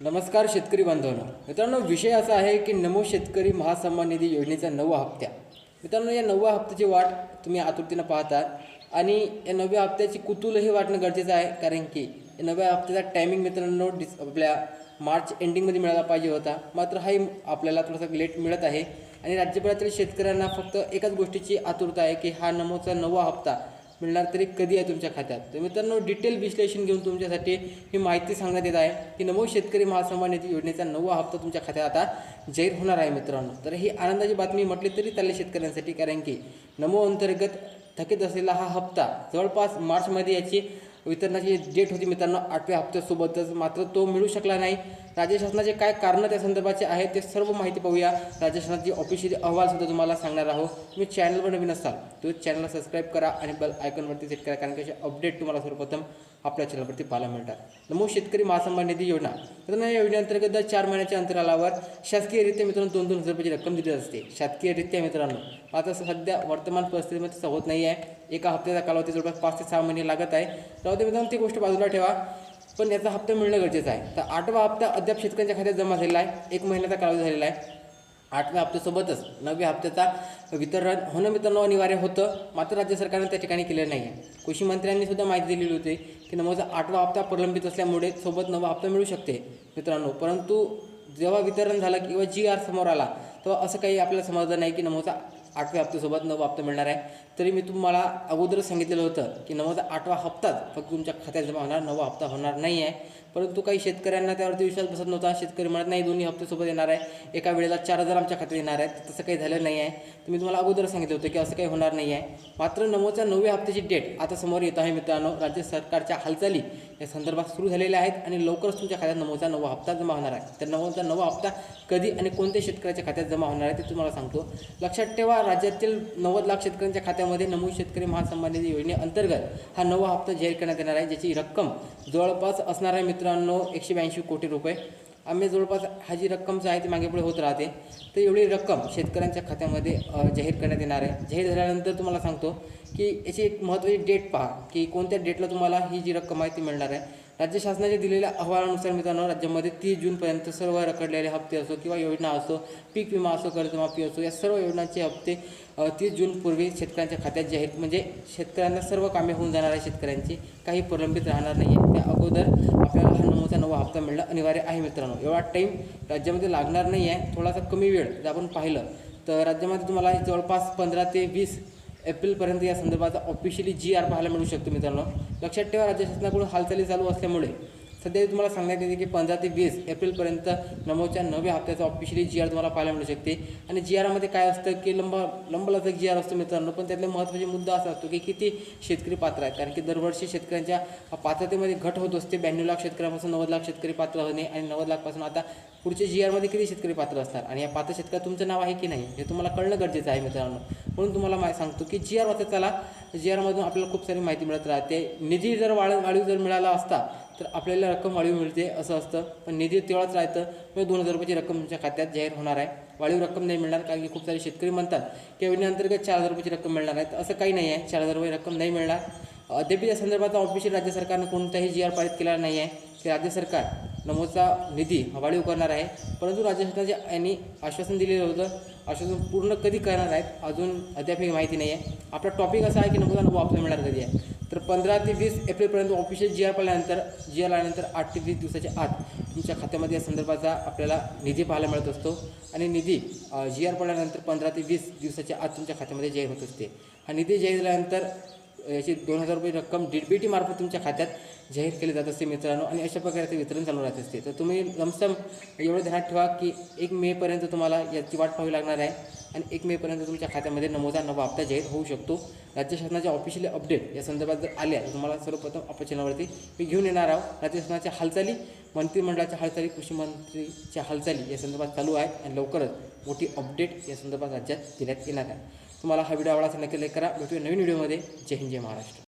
नमस्कार शेतकरी बांधवांनो. मित्रांनो, विषय असा आहे की नमो शेतकरी महासन्मान निधी योजनेचा 9वा हप्ता. मित्रांनो, या 9व्या हप्त्याची वाट तुम्ही आतुरतेनं पाहतात आणि या 9व्या हप्त्याची कुतूहलही वाटणं गरजेचं आहे, कारण की या 9व्या हप्त्याचा टायमिंग मित्रांनो आपल्या मार्च एंडिंगमध्ये मिळाला पाहिजे होता. मात्र हाही आपल्याला थोडासा लेट मिळत आहे आणि राज्यभरातील शेतकऱ्यांना फक्त एकाच गोष्टीची आतुरता आहे की हा नमोचा 9वा हप्ता मिळणार तरी कधी आहे तुमच्या खात्यात. तर मित्रांनो, डिटेल विश्लेषण घेऊन तुमच्यासाठी ही माहिती सांगण्यात येत आहे की नमो शेतकरी महासन्मान निधी योजनेचा 9वा हप्ता तुमच्या खात्यात आता जाहीर होणार आहे मित्रांनो. तर ही आनंदाची बातमी म्हटली तरी चालेल शेतकऱ्यांसाठी, कारण की नमो अंतर्गत थकीत असलेला हा हप्ता जवळपास मार्चमध्ये याची वितरणाची डेट होती मित्रांनो 8व्या हप्त्यासोबतच, मात्र तो मिळू शकला नाही. राज्य शासनाचे काय कारणं त्या संदर्भाचे आहेत ते सर्व माहिती पाहूया. राज्य शासनाची ऑफिशियल अहवालसुद्धा तुम्हाला सांगणार आहोत. तुम्ही चॅनलवर नवीन असाल तर चॅनलला सबस्क्राईब करा आणि बेल आयकॉनवरती सेट करा, कारण की असे अपडेट तुम्हाला सर्वप्रथम आपल्या चॅनलवरती पाहायला मिळतात. नमो शेतकरी महासन्मान निधी योजना. मित्रांनो, या योजनेअंतर्गत 4 महिन्याच्या अंतरालावर शासकीयरित्या मित्रांनो 2-2 हजार रुपयाची रक्कम दिली असते शासकीयरित्या मित्रांनो. आता सध्या वर्तमान परिस्थितीमध्ये तसं होत नाही आहे. एका हप्त्याचा कालावधी जवळपास 5 ते 6 महिने लागत आहे. त्यामुळे मित्रांनो ती गोष्ट बाजूला ठेवा, पण याचा हप्ता मिळणं गरजेचं आहे. तर 8वा हप्ता अद्याप शेतकऱ्यांच्या खात्यात जमा झालेला आहे. 1 महिन्याचा कालावधी झालेला आहे. 8व्या हप्त्यासोबतच 9व्या हप्त्याचा वितरण होणं मित्रांनो अनिवार्य होतं, मात्र राज्य सरकारने त्या ठिकाणी केलं नाही आहे. कृषी मंत्र्यांनी सुद्धा माहिती दिलेली होती की नमोचा 8वा हप्ता प्रलंबित असल्यामुळे सोबत 9वा हप्ता मिळू शकते मित्रांनो. परंतु जेव्हा वितरण झालं किंवा GR समोर आला तेव्हा असं काही आपल्याला समजलं नाही की नमोचा 8व्या हप्त्यासोबत 9वा हप्ता मिळणार आहे. तरी मी तुम्हाला अगोदरच सांगितलेलं होतं की नमोचा 8वा हप्ताच फक्त तुमच्या खात्यात जमा होणार, 9वा हप्ता होणार नाही आहे. परंतु काही शेतकऱ्यांना त्यावरती विश्वास बसत नव्हता. शेतकरी म्हणत नाही दोन्ही हप्त्यासोबत येणार आहे, एका वेळेला 4,000 आमच्या खात्यात येणार आहेत. तसं काही झालं नाही आहे. तर मी तुम्हाला अगोदर सांगितलं होतं की असं काही होणार नाही आहे. मात्र नमोच्या 9व्या हप्त्याची डेट आता समोर येत आहे मित्रांनो. राज्य सरकारच्या हालचाली या संदर्भात सुरू झालेल्या आहेत आणि लवकरच तुमच्या खात्यात नमोचा 9वा हप्ता जमा होणार आहे. तर नमोचा 9वा हप्ता कधी आणि कोणत्या शेतकऱ्याच्या खात्यात जमा होणार आहे ते तुम्हाला सांगतो. लक्षात ठेवा, राज्यातील 90 लाख शेतकऱ्यांच्या खात्यामध्ये नमो शेतकरी महासन्मान निधी योजनेअंतर्गत हा 9वा हप्ता जाहीर करण्यात येणार आहे, ज्याची रक्कम जवळपास असणार आहे मित्रांनो 182 कोटी रुपये. आम्ही जवळपास हा जी रक्कम जी आहे ती मागे पुढे होत राहते. तर एवढी रक्कम शेतकऱ्यांच्या खात्यामध्ये जाहीर करण्यात येणार आहे. जाहीर झाल्यानंतर तुम्हाला सांगतो की याची एक महत्त्वाची डेट पहा की कोणत्या डेटला तुम्हाला ही जी रक्कम आहे ती मिळणार आहे. राज्य शासनाच्या दिलेल्या अहवालानुसार मित्रांनो राज्यामध्ये 30 जूनपर्यंत सर्व रखडलेले हप्ते असो किंवा योजना असो, पीक विमा असो, कर्जमाफी असो, या सर्व योजनांचे हप्ते 30 जूनपूर्वी शेतकऱ्यांच्या खात्यात जाहीर, म्हणजे शेतकऱ्यांना सर्व कामे होऊन जाणार आहे. शेतकऱ्यांची काही प्रलंबित राहणार नाही आहे. त्या अगोदर आपल्याला हा नमोचा 9वा हप्ता मिळणं अनिवार्य आहे मित्रांनो. एवढा टाईम राज्यामध्ये लागणार नाही आहे, थोडासा कमी वेळ जर आपण पाहिलं तर राज्यामध्ये तुम्हाला जवळपास 15 ते 20 एप्रिलपर्यंत या संदर्भाचा ऑफिशियली GR पाहायला मिळू शकतो मित्रांनो. लक्षात ठेवा, राज्य शासनाकडून हालचाली चालू असल्यामुळे सध्या तुम्हाला सांगण्यात येते की 15 ते 20 एप्रिलपर्यंत नमोच्या 9व्या हप्त्याचा ऑफिशियली GR तुम्हाला पाहायला मिळू शकते. आणि GRमध्ये काय असतं की लंबलचक GR असतो मित्रांनो, पण त्यातले महत्त्वाचे मुद्दा असा असतो की किती शेतकरी पात्र आहेत, कारण की दरवर्षी शेतकऱ्यांच्या पात्रतेमध्ये घट होत असते. 92 लाख शेतकऱ्यांपासून 90 लाख शेतकरी पात्र होणे आणि 90 लाखपासून आता पुढचे GRमध्ये किती शेतकरी पात्र असणार आणि या पात्र शेतकऱ्यात तुमचं नाव आहे की नाही हे तुम्हाला कळणं गरजेचं आहे मित्रांनो. म्हणून तुम्हाला सांगतो की GR वाचत चला. GRमधून आपल्याला खूप सारी माहिती मिळत राहते. निधी जर वाढीव जर मिळाला असता तर आपल्याला रक्कम वाढीव मिळते असं असतं, पण निधी तेवढाच राहतं. म्हणजे 2,000 रुपयाची रक्कम तुमच्या खात्यात जाहीर होणार आहे. वाढीव रक्कम नाही मिळणार, कारण की खूप सारे शेतकरी म्हणतात की योजनेअंतर्गत 4,000 रुपयाची रक्कम मिळणार आहे. तर असं काही नाही आहे, 4,000 रुपये रक्कम नाही मिळणार. अद्याप या संदर्भाचा ऑफिशियल राज्य सरकारनं कोणताही GR पारित केलेला नाही आहे की राज्य सरकार नमोचा निधी वाढीव करणार आहे. परंतु राज्य शासनाचे यांनी आश्वासन दिलेलं होतं. आश्वासन पूर्ण कधी करणार आहेत अजून अद्याप ही माहिती नाही आहे. आपला टॉपिक असा आहे की नमोचा 9वा हप्ता मिळणार कधी आहे. तर 15 ते 20 एप्रिलपर्यंत ऑफिशियल GR आल्यानंतर 8 ते 20 दिवसाच्या आत तुमच्या खात्यामध्ये या संदर्भाचा आपल्याला निधी पाहायला मिळत असतो. आणि निधी GR पडल्यानंतर 15 ते 20 दिवसाच्या आत तुमच्या खात्यामध्ये जाहीर होत असते. हा निधी जाहीर झाल्यानंतर याची 2,000 रुपये रक्कम DBT मार्फत तुमच्या खात्यात जाहीर केली जात असते मित्रांनो, आणि अशा प्रकारे ते वितरण चालू राहत असते. तर तुम्ही लमसम एवढं ध्यानात ठेवा की 1 मेपर्यंत तुम्हाला याची वाट पाहावी लागणार आहे आणि 1 मेपर्यंत तुमच्या खात्यामध्ये नमोचा 9वा हप्ता जाहीर होऊ शकतो. राज्य शासनाचे ऑफिशियल अपडेट या संदर्भात जर आल्या तर तुम्हाला सर्वप्रथम आपल्या चॅनलवरती मी घेऊन येणार आहोत. राज्य शासनाच्या हालचाली, मंत्रिमंडळाच्या हालचाली, कृषी मंत्रीच्या हालचाली या संदर्भात चालू आहेत आणि लवकरच मोठी अपडेट या संदर्भात राज्यात देण्यात येणार आहे. तुम्हाला हा व्हिडिओ आवडला असेल नक्की लाईक करा. भेटूया नवीन व्हिडिओमध्ये. जय हिंद, जय महाराष्ट्र.